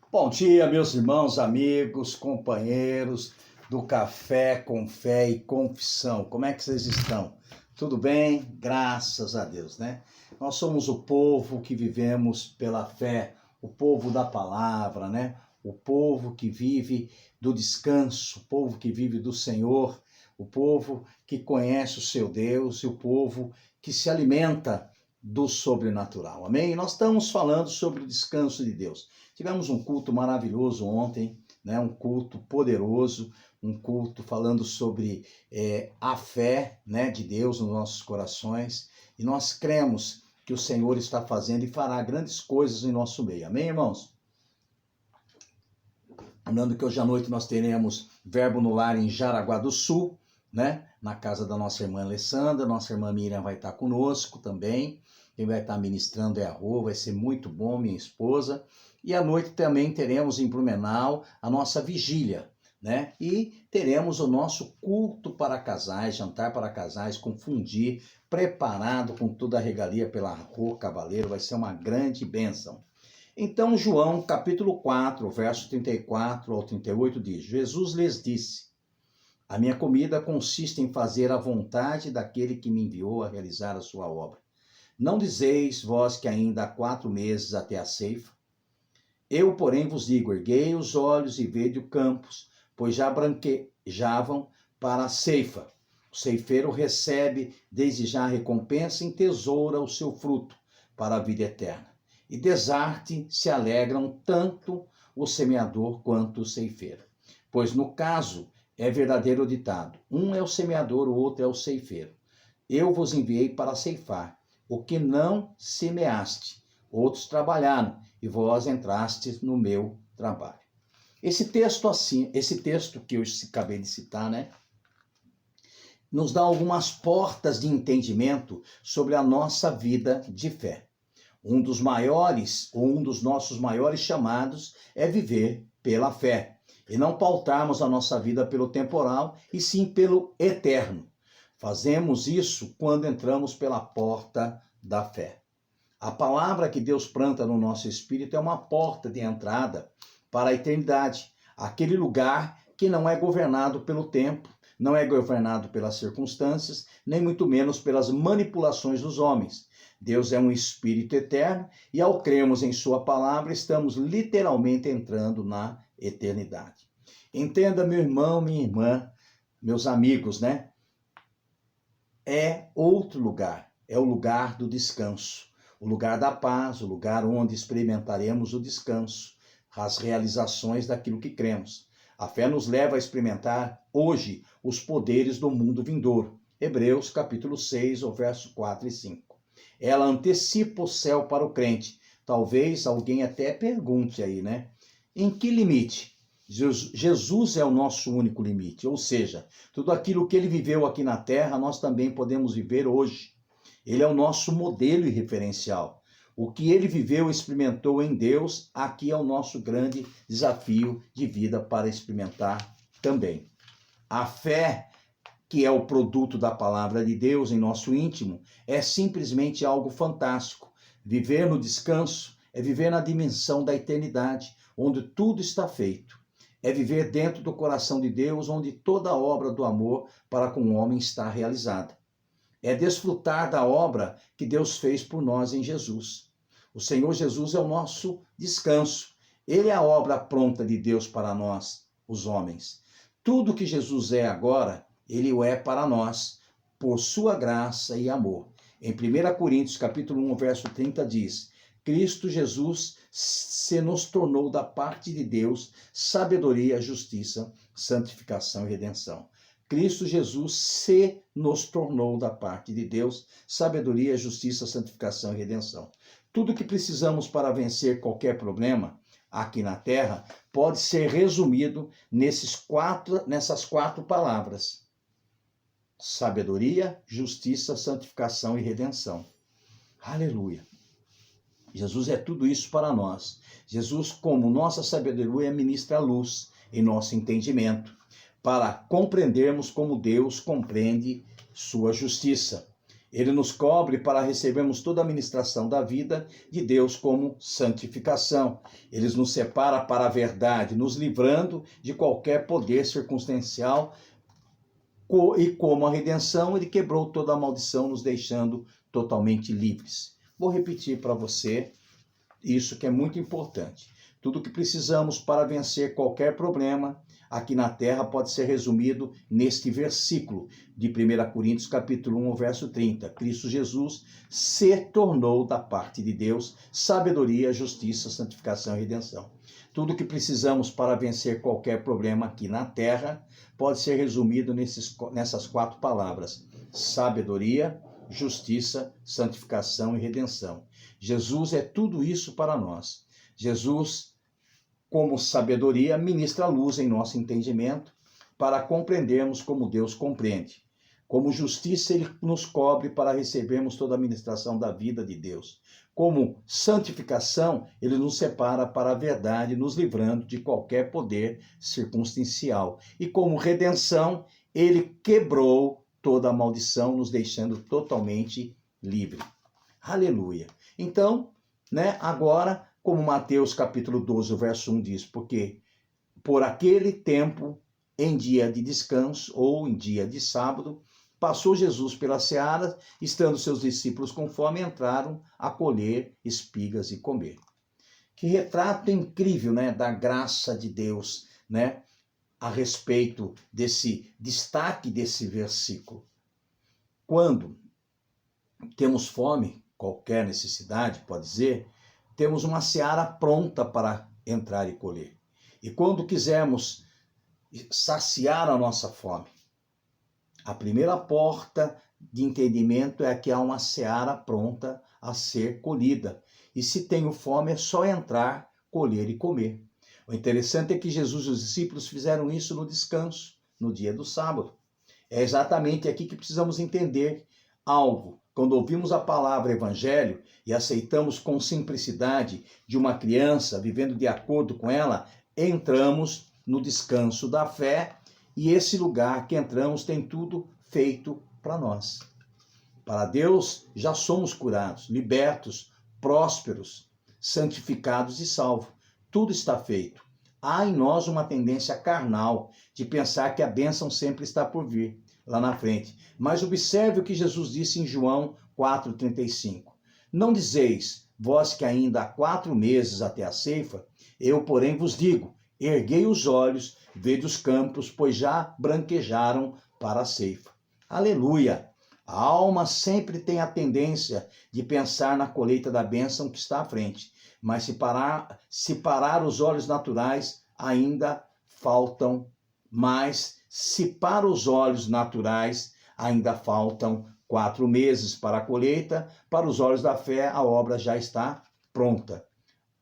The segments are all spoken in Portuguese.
Bom dia, meus irmãos, amigos, companheiros do Café com Fé e Confissão. Como é que vocês estão? Tudo bem? Graças a Deus, né? Nós somos o povo que vivemos pela fé, o povo da palavra, né? O povo que vive do descanso, o povo que vive do Senhor, o povo que conhece o seu Deus e o povo que se alimenta do sobrenatural. Amém? E nós estamos falando sobre o descanso de Deus. Tivemos um culto maravilhoso ontem, né? Um culto poderoso, um culto falando sobre a fé, né, de Deus nos nossos corações. E nós cremos que o Senhor está fazendo e fará grandes coisas em nosso meio. Amém, irmãos? Lembrando que hoje à noite nós teremos Verbo no Lar em Jaraguá do Sul, né? Na casa da nossa irmã Alessandra. Nossa irmã Miriam vai estar conosco também. Quem vai estar ministrando é a Rô, vai ser muito bom, minha esposa. E à noite também teremos em Blumenau a nossa vigília, né? E teremos o nosso culto para casais, jantar para casais, com fundi, preparado com toda a regalia pela Rô Cavaleiro. Vai ser uma grande bênção. Então, João, capítulo 4, verso 34 ao 38 diz: Jesus lhes disse: a minha comida consiste em fazer a vontade daquele que me enviou a realizar a sua obra. Não dizeis vós que ainda há 4 meses até a ceifa? Eu, porém, vos digo: erguei os olhos e vede o campos, pois já branquejavam para a ceifa. O ceifeiro recebe desde já a recompensa e entesoura o seu fruto para a vida eterna. E desarte se alegram tanto o semeador quanto o ceifeiro. Pois no caso é verdadeiro o ditado: um é o semeador, o outro é o ceifeiro. Eu vos enviei para ceifar o que não semeaste. Outros trabalharam e vós entrastes no meu trabalho. Esse texto que eu acabei de citar, né, nos dá algumas portas de entendimento sobre a nossa vida de fé. Um dos maiores, ou um dos nossos maiores chamados é viver pela fé e não pautarmos a nossa vida pelo temporal e sim pelo eterno. Fazemos isso quando entramos pela porta da fé. A palavra que Deus planta no nosso espírito é uma porta de entrada para a eternidade, aquele lugar que não é governado pelo tempo, não é governado pelas circunstâncias, nem muito menos pelas manipulações dos homens. Deus é um espírito eterno e ao crermos em sua palavra, estamos literalmente entrando na eternidade. Entenda, meu irmão, minha irmã, meus amigos, né? É outro lugar, é o lugar do descanso, o lugar da paz, o lugar onde experimentaremos o descanso, as realizações daquilo que cremos. A fé nos leva a experimentar hoje os poderes do mundo vindouro. Hebreus capítulo 6, o verso 4 e 5. Ela antecipa o céu para o crente. Talvez alguém até pergunte aí, né? Em que limite? Jesus é o nosso único limite, ou seja, tudo aquilo que ele viveu aqui na terra, nós também podemos viver hoje. Ele é o nosso modelo e referencial. O que ele viveu e experimentou em Deus, aqui é o nosso grande desafio de vida para experimentar também. A fé, que é o produto da palavra de Deus em nosso íntimo, é simplesmente algo fantástico. Viver no descanso é viver na dimensão da eternidade, onde tudo está feito. É viver dentro do coração de Deus, onde toda a obra do amor para com o homem está realizada. É desfrutar da obra que Deus fez por nós em Jesus. O Senhor Jesus é o nosso descanso. Ele é a obra pronta de Deus para nós, os homens. Tudo que Jesus é agora, ele o é para nós, por sua graça e amor. Em 1 Coríntios, capítulo 1, verso 30, diz: Cristo Jesus se nos tornou da parte de Deus sabedoria, justiça, santificação e redenção. Cristo Jesus se nos tornou da parte de Deus sabedoria, justiça, santificação e redenção. Tudo que precisamos para vencer qualquer problema aqui na Terra pode ser resumido nessas quatro palavras: sabedoria, justiça, santificação e redenção. Aleluia! Jesus é tudo isso para nós. Jesus, como nossa sabedoria, ministra a luz em nosso entendimento, para compreendermos como Deus compreende sua justiça. Ele nos cobre para recebermos toda a ministração da vida de Deus como santificação. Ele nos separa para a verdade, nos livrando de qualquer poder circunstancial. E como a redenção, ele quebrou toda a maldição, nos deixando totalmente livres. Vou repetir para você isso que é muito importante. Tudo o que precisamos para vencer qualquer problema aqui na terra pode ser resumido neste versículo de 1 Coríntios capítulo 1, verso 30. Cristo Jesus se tornou da parte de Deus sabedoria, justiça, santificação e redenção. Tudo o que precisamos para vencer qualquer problema aqui na terra pode ser resumido nessas 4 palavras: sabedoria, justiça, santificação e redenção. Jesus é tudo isso para nós. Jesus, como sabedoria, ministra luz em nosso entendimento para compreendermos como Deus compreende. Como justiça, ele nos cobre para recebermos toda a ministração da vida de Deus. Como santificação, ele nos separa para a verdade, nos livrando de qualquer poder circunstancial. E como redenção, ele quebrou toda a maldição, nos deixando totalmente livre. Aleluia! Então, agora, como Mateus capítulo 12, verso 1 diz, porque por aquele tempo, em dia de descanso ou em dia de sábado, passou Jesus pela seara, estando seus discípulos com fome, entraram a colher espigas e comer. Que retrato incrível, da graça de Deus, a respeito desse destaque desse versículo. Quando temos fome, qualquer necessidade, pode dizer, temos uma seara pronta para entrar e colher. E quando quisermos saciar a nossa fome, a primeira porta de entendimento é que há uma seara pronta a ser colhida. E se tenho fome, é só entrar, colher e comer. O interessante é que Jesus e os discípulos fizeram isso no descanso, no dia do sábado. É exatamente aqui que precisamos entender algo. Quando ouvimos a palavra evangelho e aceitamos com simplicidade de uma criança, vivendo de acordo com ela, entramos no descanso da fé, e esse lugar que entramos tem tudo feito para nós. Para Deus já somos curados, libertos, prósperos, santificados e salvos. Tudo está feito. Há em nós uma tendência carnal de pensar que a bênção sempre está por vir lá na frente. Mas observe o que Jesus disse em João 4,35. Não dizeis, vós que ainda há 4 meses até a ceifa, eu, porém, vos digo, erguei os olhos, vede os campos, pois já branquejaram para a ceifa. Aleluia! A alma sempre tem a tendência de pensar na colheita da bênção que está à frente. Mas se parar os olhos naturais, ainda faltam mais. Se para os olhos naturais, ainda faltam 4 meses para a colheita, para os olhos da fé, a obra já está pronta.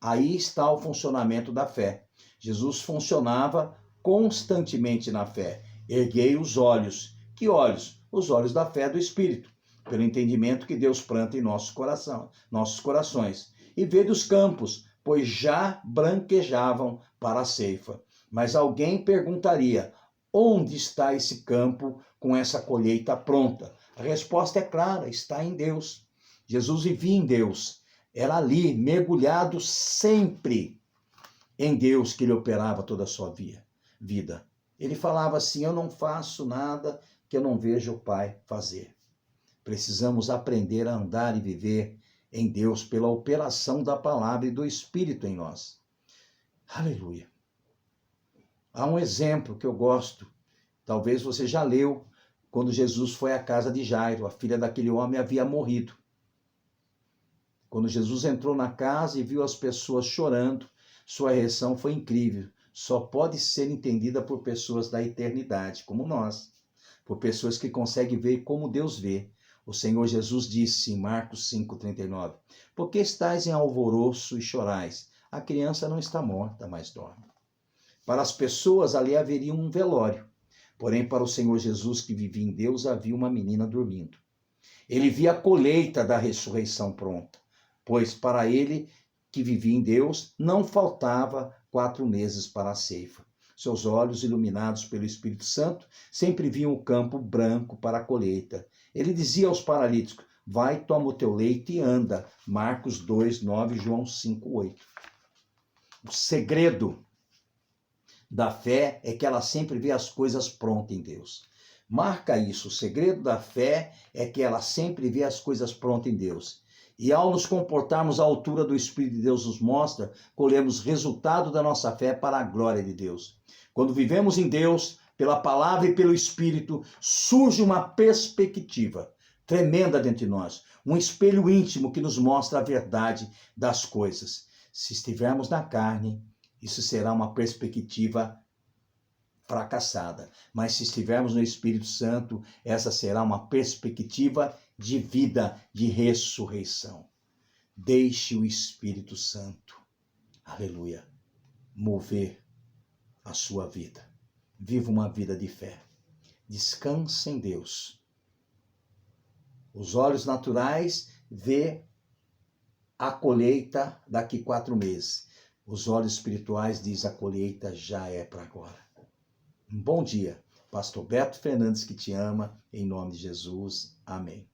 Aí está o funcionamento da fé. Jesus funcionava constantemente na fé. Erguei os olhos. Que olhos? Os olhos da fé do Espírito, pelo entendimento que Deus planta em nossos corações. E vede os campos, pois já branquejavam para a ceifa. Mas alguém perguntaria, onde está esse campo com essa colheita pronta? A resposta é clara, está em Deus. Jesus vivia em Deus. Era ali, mergulhado sempre em Deus, que ele operava toda a sua vida. Ele falava assim, eu não faço nada que eu não vejo o Pai fazer. Precisamos aprender a andar e viver em Deus pela operação da palavra e do Espírito em nós. Aleluia. Há um exemplo que eu gosto, talvez você já leu, quando Jesus foi à casa de Jairo, a filha daquele homem havia morrido. Quando Jesus entrou na casa e viu as pessoas chorando, sua reação foi incrível. Só pode ser entendida por pessoas da eternidade, como nós, por pessoas que conseguem ver como Deus vê. O Senhor Jesus disse em Marcos 5,39, por que estáis em alvoroço e chorais? A criança não está morta, mas dorme. Para as pessoas ali haveria um velório, porém para o Senhor Jesus que vivia em Deus havia uma menina dormindo. Ele via a colheita da ressurreição pronta, pois para ele que vivia em Deus não faltava 4 meses para a ceifa. Seus olhos, iluminados pelo Espírito Santo, sempre viam o campo branco para a colheita. Ele dizia aos paralíticos, vai, toma o teu leito e anda. Marcos 2, 9, João 5, 8. O segredo da fé é que ela sempre vê as coisas prontas em Deus. Marca isso, o segredo da fé é que ela sempre vê as coisas prontas em Deus. E ao nos comportarmos à altura do Espírito de Deus nos mostra, colhemos resultado da nossa fé para a glória de Deus. Quando vivemos em Deus, pela palavra e pelo Espírito, surge uma perspectiva tremenda dentro de nós, um espelho íntimo que nos mostra a verdade das coisas. Se estivermos na carne, isso será uma perspectiva fracassada. Mas se estivermos no Espírito Santo, essa será uma perspectiva de vida, de ressurreição. Deixe o Espírito Santo, aleluia, mover a sua vida. Viva uma vida de fé. Descanse em Deus. Os olhos naturais vê a colheita daqui 4 meses. Os olhos espirituais diz a colheita já é para agora. Um bom dia. Pastor Beto Fernandes que te ama, em nome de Jesus. Amém.